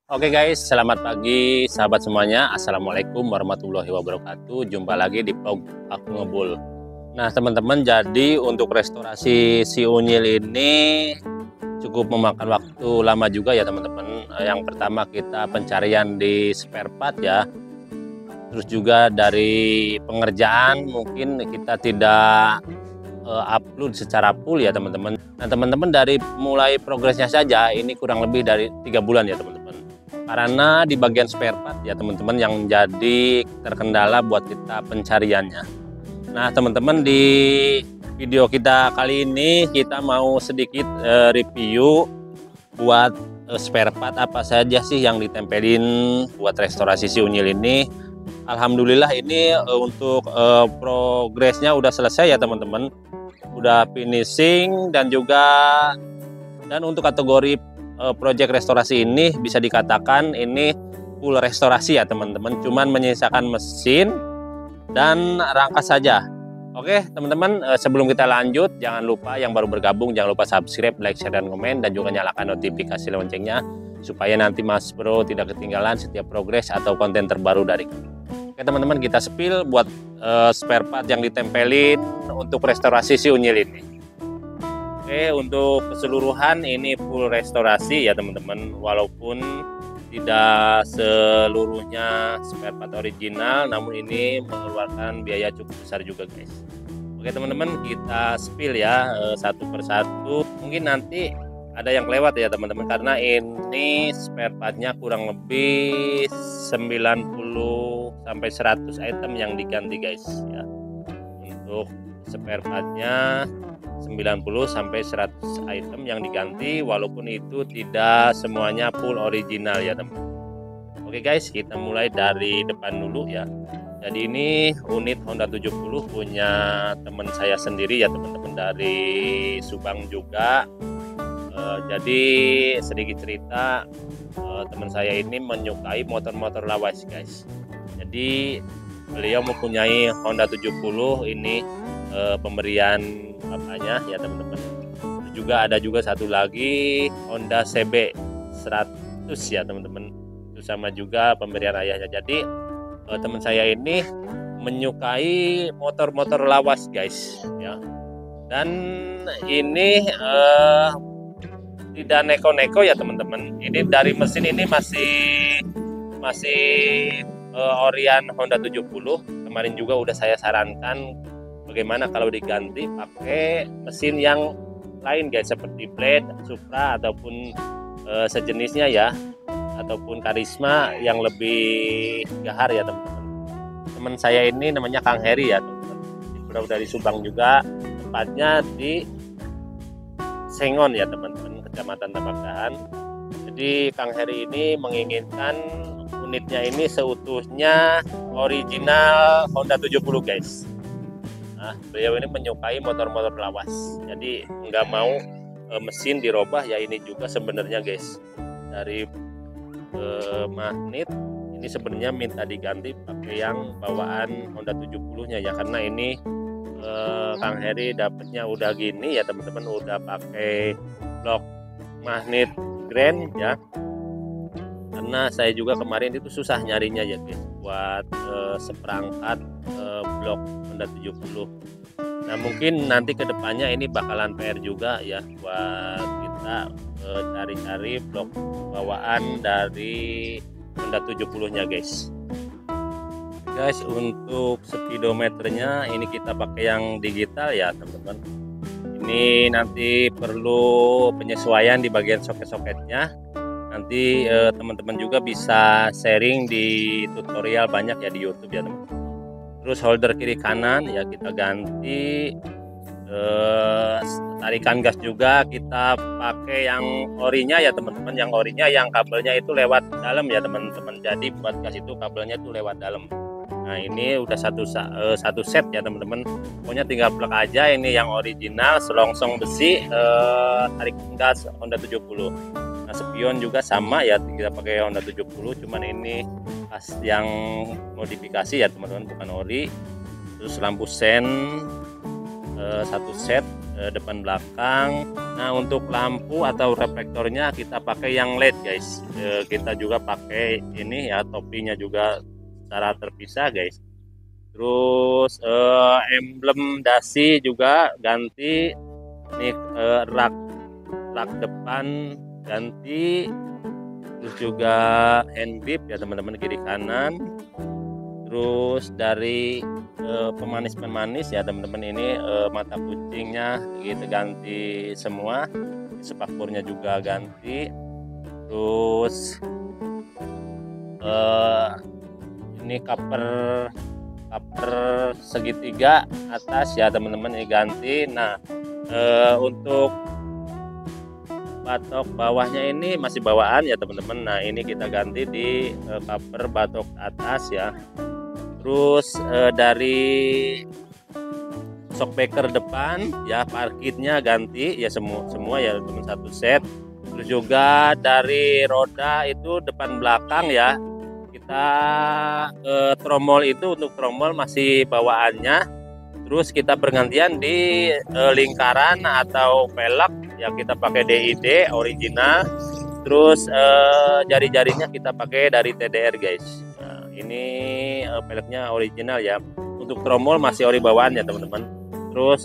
Oke guys, selamat pagi sahabat semuanya. Assalamualaikum warahmatullahi wabarakatuh. Jumpa lagi di vlog Aku Ngebul. Nah teman-teman, jadi untuk restorasi si unyil ini cukup memakan waktu lama juga ya teman-teman. Yang pertama kita pencarian di spare part ya. Terus juga dari pengerjaan mungkin kita tidak upload secara full ya teman-teman. Nah teman-teman, dari mulai progresnya saja ini kurang lebih dari 3 bulan ya teman-teman. Karena di bagian spare part ya teman-teman yang menjadi terkendala buat kita pencariannya. Nah teman-teman, di video kita kali ini kita mau sedikit review buat spare part apa saja sih yang ditempelin buat restorasi si unyil ini. Alhamdulillah ini untuk progresnya udah selesai ya teman-teman, udah finishing. Dan untuk kategori project restorasi ini bisa dikatakan ini full restorasi ya teman-teman, cuman menyisakan mesin dan rangkas saja. Oke teman-teman, sebelum kita lanjut, jangan lupa yang baru bergabung jangan lupa subscribe, like, share, dan komen, dan juga nyalakan notifikasi loncengnya supaya nanti Mas Bro tidak ketinggalan setiap progres atau konten terbaru dari kami. Oke teman-teman, kita spill buat spare part yang ditempelin untuk restorasi si unyil ini. Oke, untuk keseluruhan ini full restorasi ya teman-teman, walaupun tidak seluruhnya spare part original, namun ini mengeluarkan biaya cukup besar juga guys. Oke teman-teman, kita spill ya satu persatu. Mungkin nanti ada yang lewat ya teman-teman, karena ini spare partnya kurang lebih 90 sampai 100 item yang diganti guys ya. Untuk spare partnya 90 sampai 100 item yang diganti, walaupun itu tidak semuanya full original ya teman. Oke guys, kita mulai dari depan dulu ya. Jadi ini unit Honda 70 punya teman saya sendiri ya teman-teman, dari Subang juga. Jadi sedikit cerita, teman saya ini menyukai motor-motor lawas guys. Jadi beliau mempunyai Honda 70 ini, pemberian bapaknya ya teman-teman. Juga ada juga satu lagi Honda CB 100 ya teman-teman, itu sama juga pemberian ayahnya. Jadi teman saya ini menyukai motor-motor lawas guys ya. Dan ini tidak neko-neko ya teman-teman. Ini dari mesin ini masih Orion Honda 70. Kemarin juga udah saya sarankan bagaimana kalau diganti pakai mesin yang lain guys, seperti Blade, Supra, ataupun sejenisnya ya, ataupun Karisma yang lebih gahar ya teman-teman. Teman saya ini namanya Kang Heri ya teman-teman, dari Subang juga, tempatnya di Sengon ya teman-teman, Kecamatan Tambak Dahan. Jadi Kang Heri ini menginginkan unitnya ini seutuhnya original Honda 70 guys. Nah, beliau ini menyukai motor-motor lawas, jadi nggak mau mesin dirubah ya. Ini juga sebenarnya guys, dari magnet ini sebenarnya minta diganti pakai yang bawaan Honda 70 nya ya, karena ini Kang Heri dapatnya udah gini ya teman-teman, udah pakai blok magnet grand ya. Karena saya juga kemarin itu susah nyarinya ya guys, buat seperangkat blok Honda 70. Nah mungkin nanti kedepannya ini bakalan PR juga ya, buat kita cari-cari blok bawaan dari Honda 70 nya guys. Guys, untuk speedometernya ini kita pakai yang digital ya teman-teman. Ini nanti perlu penyesuaian di bagian soket-soketnya. Nanti teman-teman juga bisa sharing di tutorial banyak ya di YouTube ya teman-teman. Terus holder kiri kanan ya kita ganti. Tarikan gas juga kita pakai yang orinya ya teman-teman, yang orinya yang kabelnya itu lewat dalam ya teman-teman. Jadi buat gas itu kabelnya itu lewat dalam. Nah ini udah satu set ya teman-teman. Pokoknya tinggal plug aja ini yang original, selongsong besi, tarik gas Honda 70. Nah spion juga sama ya, kita pakai Honda 70, cuman ini pas yang modifikasi ya teman-teman, bukan ori. Terus lampu sen satu set depan belakang. Nah untuk lampu atau reflektornya kita pakai yang LED guys. Kita juga pakai ini ya, topinya juga secara terpisah guys. Terus emblem dasi juga ganti, ini rak depan ganti, terus juga hand grip ya teman-teman, kiri kanan. Terus dari pemanis ya teman-teman, ini mata kucingnya kita ganti semua, spakbornya juga ganti. Terus ini cover segitiga atas ya teman-teman, ini ganti. Nah untuk batok bawahnya ini masih bawaan ya teman-teman. Nah ini kita ganti di cover batok atas ya. Terus dari shockbreaker depan ya, parkirnya ganti ya, semua ya teman, satu set. Terus juga dari roda itu depan belakang ya, kita tromol itu, untuk tromol masih bawaannya. Terus kita bergantian di lingkaran atau pelek ya, kita pakai DID original. Terus jari-jarinya kita pakai dari TDR guys. Nah, ini peleknya original ya. Untuk tromol masih ori bawaan ya teman-teman. Terus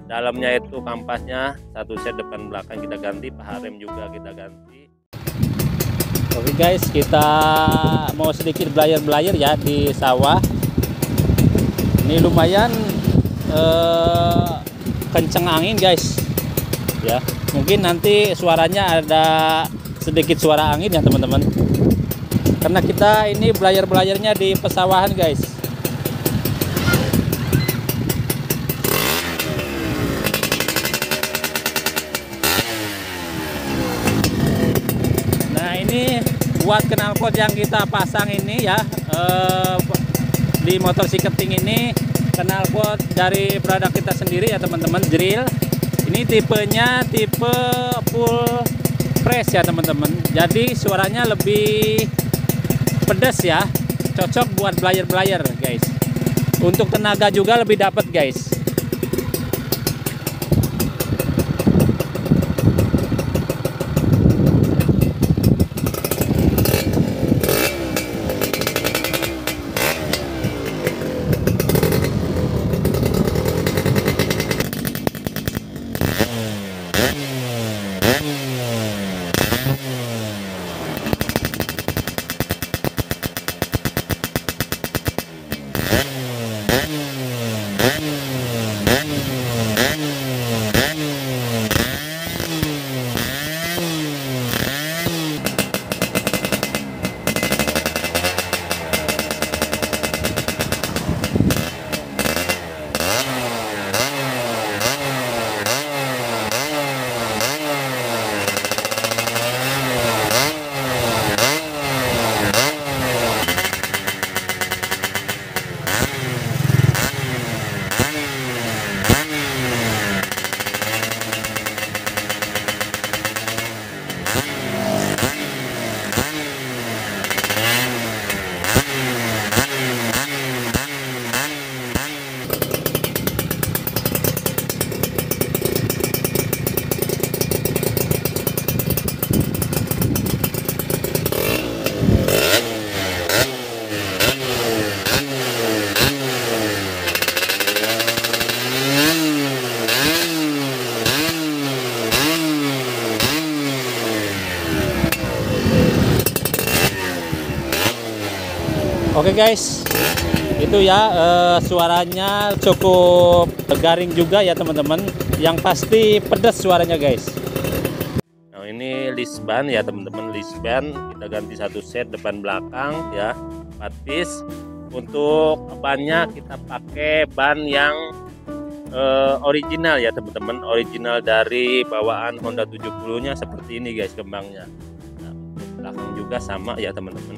dalamnya itu kampasnya satu set depan belakang kita ganti, paha rem juga kita ganti. Oke guys, kita mau sedikit belayar ya di sawah. Ini lumayan kenceng angin guys ya, mungkin nanti suaranya ada sedikit suara angin ya teman-teman, karena kita ini belayarnya di pesawahan guys. Nah ini buat knalpot yang kita pasang ini ya, di motor siketing ini, knalpot dari produk kita sendiri ya teman-teman, drill. Ini tipenya tipe full press ya teman-teman, jadi suaranya lebih pedas ya, cocok buat belayar guys. Untuk tenaga juga lebih dapat guys. Oke guys, itu ya suaranya cukup garing juga ya teman-teman, yang pasti pedas suaranya guys. Nah ini list ban ya teman-teman, list ban kita ganti satu set depan belakang ya, 4 piece. Untuk bannya kita pakai ban yang original ya teman-teman, original dari bawaan Honda 70 nya seperti ini guys kembangnya. Nah, belakang juga sama ya teman-teman,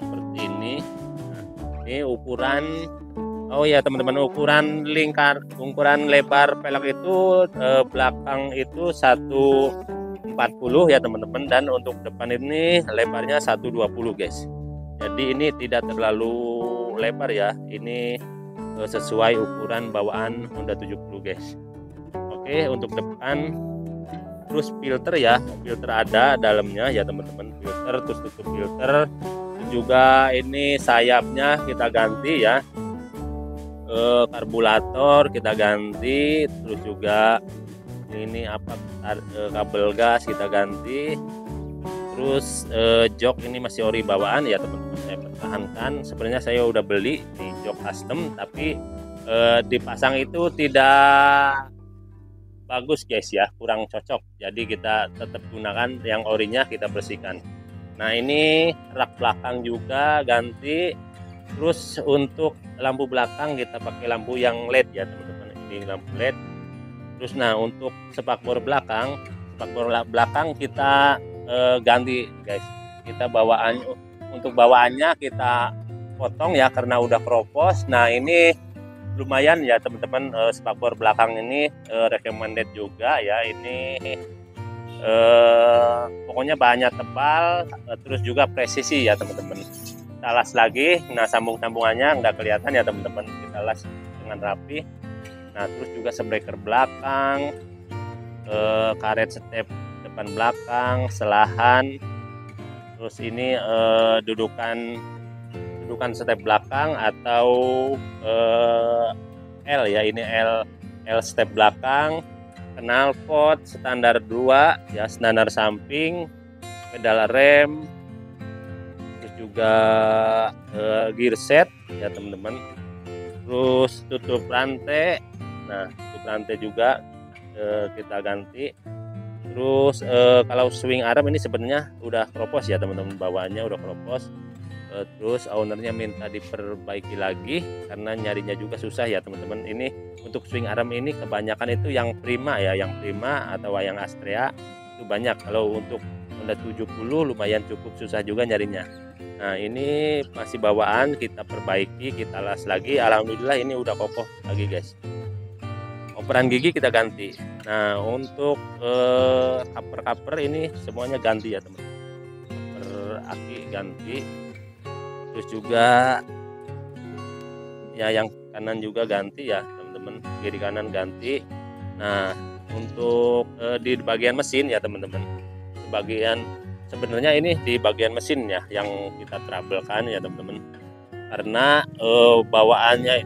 seperti ini. Ini ukuran, oh ya teman-teman, ukuran lebar pelek itu belakang itu 140 ya teman-teman, dan untuk depan ini lebarnya 120 guys. Jadi ini tidak terlalu lebar ya, ini sesuai ukuran bawaan Honda 70 guys. Oke, untuk depan terus filter ya, filter ada dalamnya ya teman-teman, filter terus tutup filter. Juga ini sayapnya kita ganti ya, karburator kita ganti, terus juga ini apa, kabel gas kita ganti, terus jok ini masih ori bawaan ya teman-teman, saya pertahankan. Sebenarnya saya udah beli nih jok custom, tapi dipasang itu tidak bagus guys ya, kurang cocok, jadi kita tetap gunakan yang orinya, kita bersihkan. Nah ini rak belakang juga ganti, terus untuk lampu belakang kita pakai lampu yang LED ya teman-teman, ini lampu LED. Terus nah untuk spakbor belakang kita ganti guys, kita untuk bawaannya kita potong ya karena udah keropos. Nah ini lumayan ya teman-teman, spakbor belakang ini recommended juga ya, ini pokoknya bahannya tebal, terus juga presisi ya teman-teman. Kita las lagi, nah sambungannya nggak kelihatan ya teman-teman, kita las dengan rapi. Nah terus juga sembreker belakang, karet step depan belakang, selahan, terus ini dudukan step belakang atau L ya, ini L step belakang, knalpot standar 2 ya, standar samping, pedal rem, terus juga gear set ya teman-teman, terus tutup rantai. Nah tutup rantai juga kita ganti. Terus kalau swing arm ini sebenarnya udah keropos ya teman-teman, bawaannya udah keropos. Terus ownernya minta diperbaiki lagi karena nyarinya juga susah ya teman-teman. Ini untuk swing arm ini kebanyakan itu yang Prima ya, yang Prima atau yang Astrea itu banyak. Kalau untuk Honda 70 lumayan cukup susah juga nyarinya. Nah ini masih bawaan, kita perbaiki, kita las lagi. Alhamdulillah ini udah kokoh lagi guys. Operan gigi kita ganti. Nah untuk cover ini semuanya ganti ya teman-teman, cover aki ganti. Terus juga ya yang kanan juga ganti ya teman-teman, kiri kanan ganti. Nah untuk di bagian mesin ya teman-teman, sebenarnya ini di bagian mesin ya yang kita trouble-kan ya teman-teman, karena bawaannya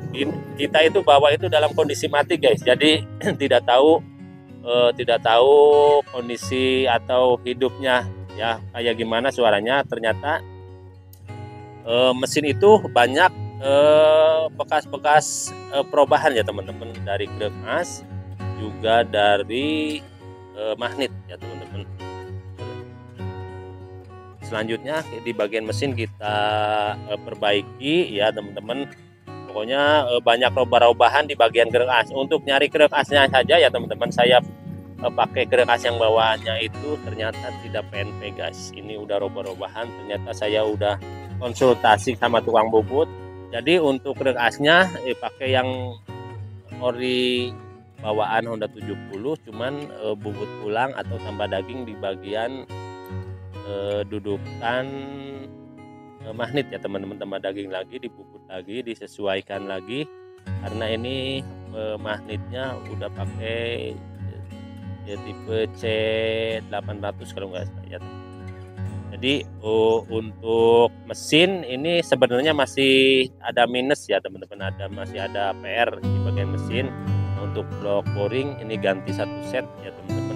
kita itu bawa itu dalam kondisi mati guys, jadi tidak tahu kondisi atau hidupnya ya kayak gimana suaranya. Ternyata mesin itu banyak bekas-bekas perubahan ya teman-teman, dari krek as juga dari magnet ya teman-teman. Selanjutnya di bagian mesin kita perbaiki ya teman-teman. Pokoknya banyak robahan di bagian krek as. Untuk nyari krek asnya saja ya teman-teman, saya pakai krek as yang bawaannya itu ternyata tidak PNP guys. Ini udah robahan, ternyata saya udah konsultasi sama tukang bubut. Jadi untuk krek asnya pakai yang ori bawaan Honda 70, cuman bubut ulang atau tambah daging di bagian dudukan magnet ya teman-teman, tambah daging lagi, dibubut lagi, disesuaikan lagi karena ini magnetnya udah pakai ya tipe C800 kalau nggak salah ya. Jadi untuk mesin ini sebenarnya masih ada minus ya teman-teman, masih ada PR di bagian mesin. Untuk blok boring ini ganti satu set ya teman-teman.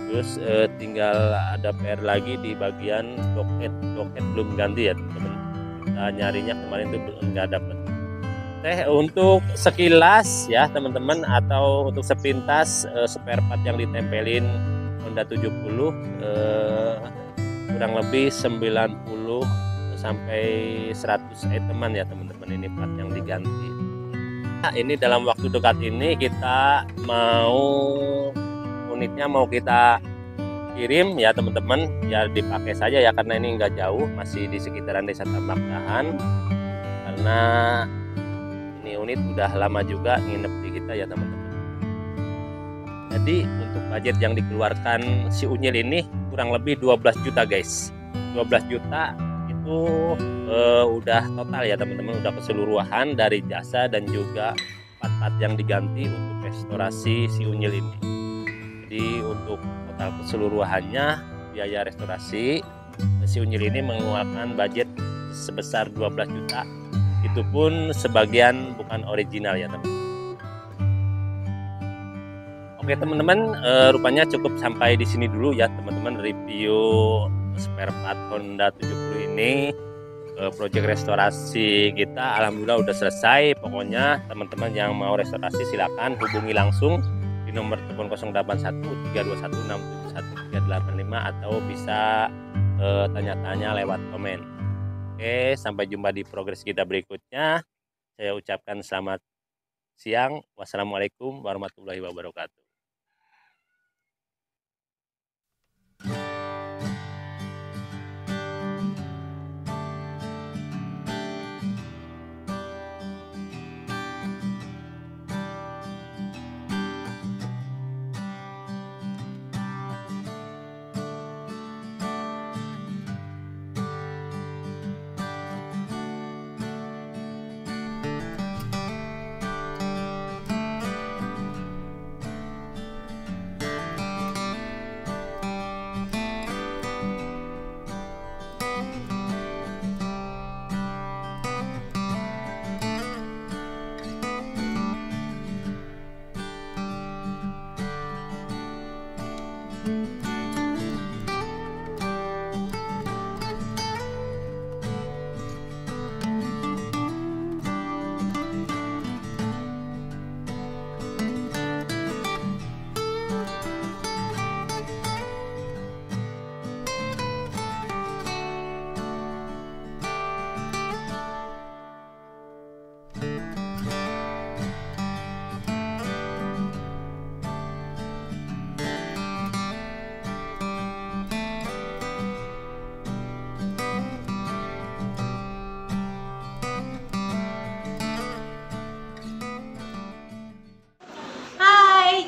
Terus tinggal ada PR lagi di bagian bloket belum ganti ya teman-teman. Kita nyarinya kemarin itu belum nggak dapet. Untuk sekilas ya teman-teman, atau untuk sepintas spare part yang ditempelin Honda 70 kurang lebih 90 sampai 100 iteman ya teman-teman, ini part yang diganti. Nah, ini dalam waktu dekat ini kita unitnya mau kita kirim ya teman-teman, ya dipakai saja ya karena ini nggak jauh, masih di sekitaran Desa Tambak Dahan. Karena ini unit udah lama juga nginep di kita ya teman-teman. Jadi untuk budget yang dikeluarkan si Unyil ini kurang lebih 12 juta guys. 12 juta itu udah total ya teman-teman, udah keseluruhan dari jasa dan juga part-part yang diganti untuk restorasi si Unyil ini. Jadi untuk total keseluruhannya biaya restorasi si Unyil ini mengeluarkan budget sebesar 12 juta. Itu pun sebagian bukan original ya teman-teman. Oke teman-teman, rupanya cukup sampai di sini dulu ya teman-teman review spare part Honda 70 ini. Project restorasi kita alhamdulillah udah selesai. Pokoknya teman-teman yang mau restorasi silakan hubungi langsung di nomor telepon 081 321 671 385 atau bisa tanya-tanya lewat komen. Oke, sampai jumpa di progres kita berikutnya. Saya ucapkan selamat siang. Wassalamualaikum warahmatullahi wabarakatuh.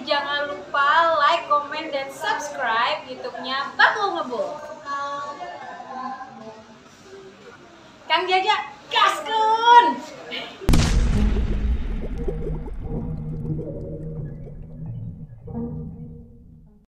Jangan lupa like, komen, dan subscribe YouTube-nya Bakul Ngebul. Kang Jaja, gaskeun!